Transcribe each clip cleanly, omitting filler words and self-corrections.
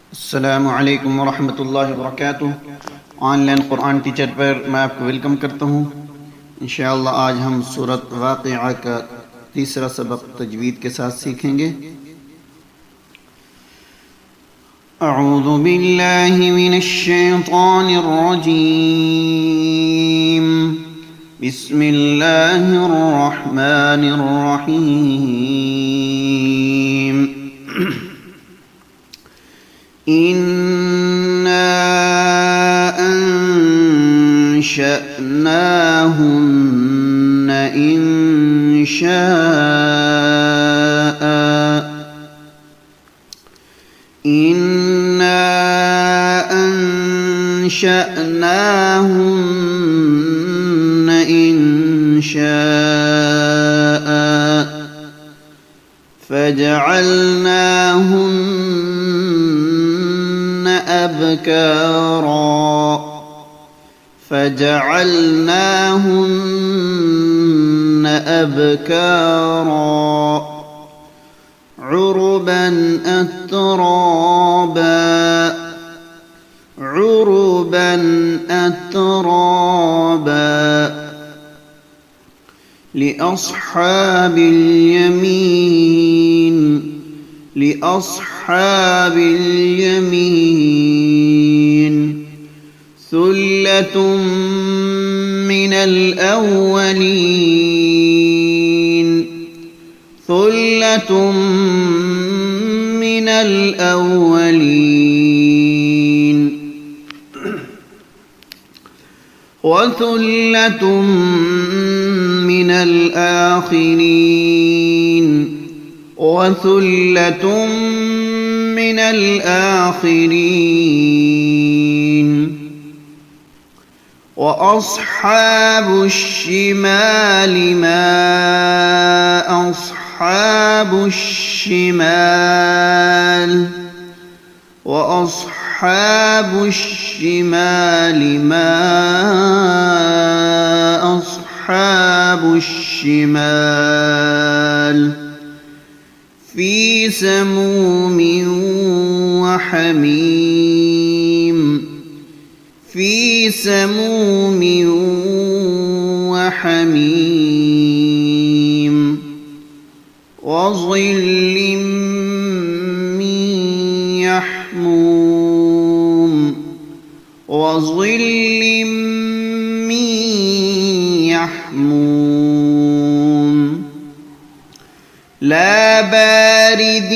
अस्सलामु अलैकुम वरहमतुल्लाहि वबरकातुह। ऑनलाइन क़ुरान टीचर पर मैं आपको वेलकम करता हूँ। इंशाअल्लाह आज हम सूरत वाक़िआ का तीसरा सबक तजवीद के साथ सीखेंगे। अऊज़ु बिल्लाहि मिनश शैतानिर रजीम। बिस्मिल्लाहिर रहमानिर रहीम। इन्ना अंशअनाहुन्न इंशाअ। इन्ना अंशअनाहुन्न इंशाअ فجعلناهن أبكارا عربا أترابا لأصحاب اليمين ثلة من الأولين وثلة من الآخرين وأصحاب الشمال ما أصحاب الشمال وأصحاب الشمال ما أصحاب الشمال في سموم وحميم وظل من يحموم لا بارد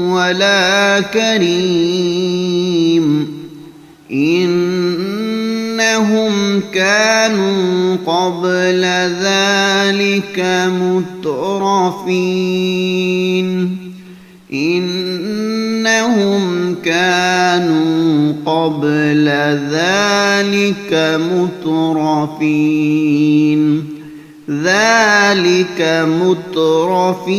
ولا كريم إنهم كانوا قبل ذلك مترفين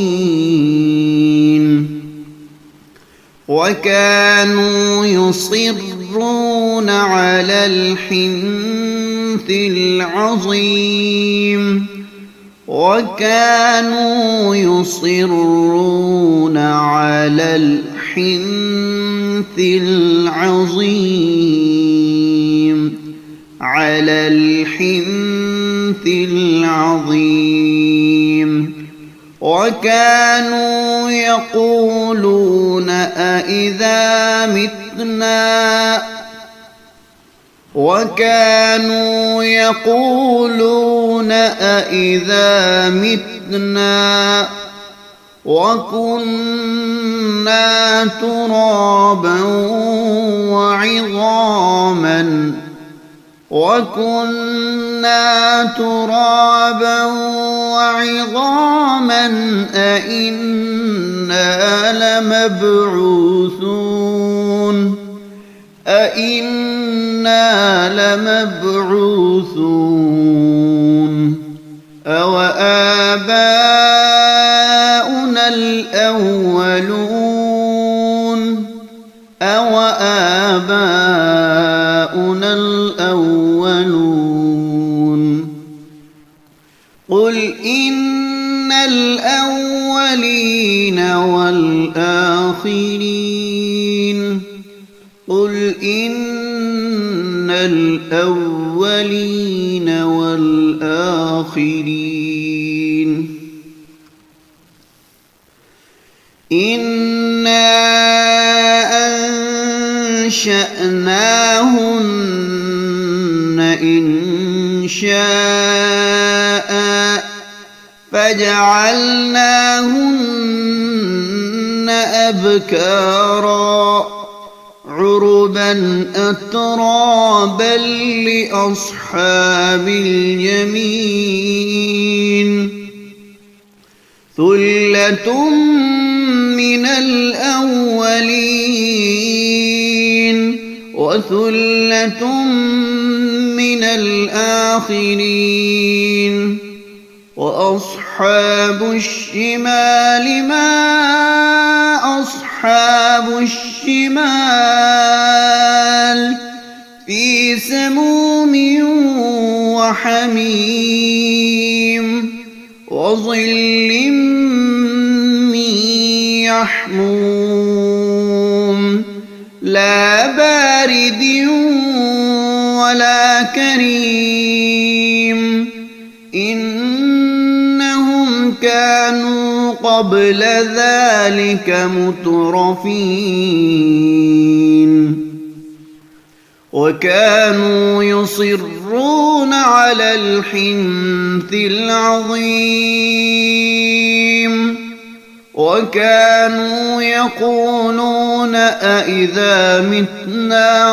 وكانوا يصرون على الحنث العظيم وكانوا يقولون أإذا متنا وكنا ترابا وعظاما أئنا لمبعوثون أوآباؤنا الأولون قل إن الأولين والآخرين قل إن الأولين والآخرين إنا أنشأناهن إنشاء فجعلناهن أبكارا عربا أترابا لأصحاب اليمين ثلة من الأولين وثلة من الآخرين وأصحاب الشمال ما أصحاب الشمال في سموم وحميم وظل من يحموم لا بارد ولا كريم إنهم كانوا قبل ذلك مترفين وكانوا يصرون على الحنث العظيم وكانوا يقولون أإذا متنا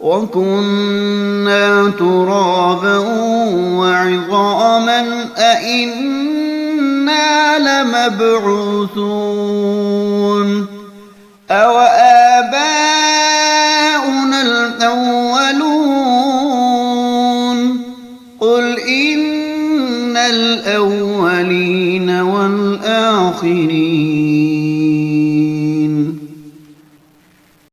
وكنا ترابا وعظاما أإنا لمبعوثون أو آباؤنا الأولون قل إن الأولين والآخرين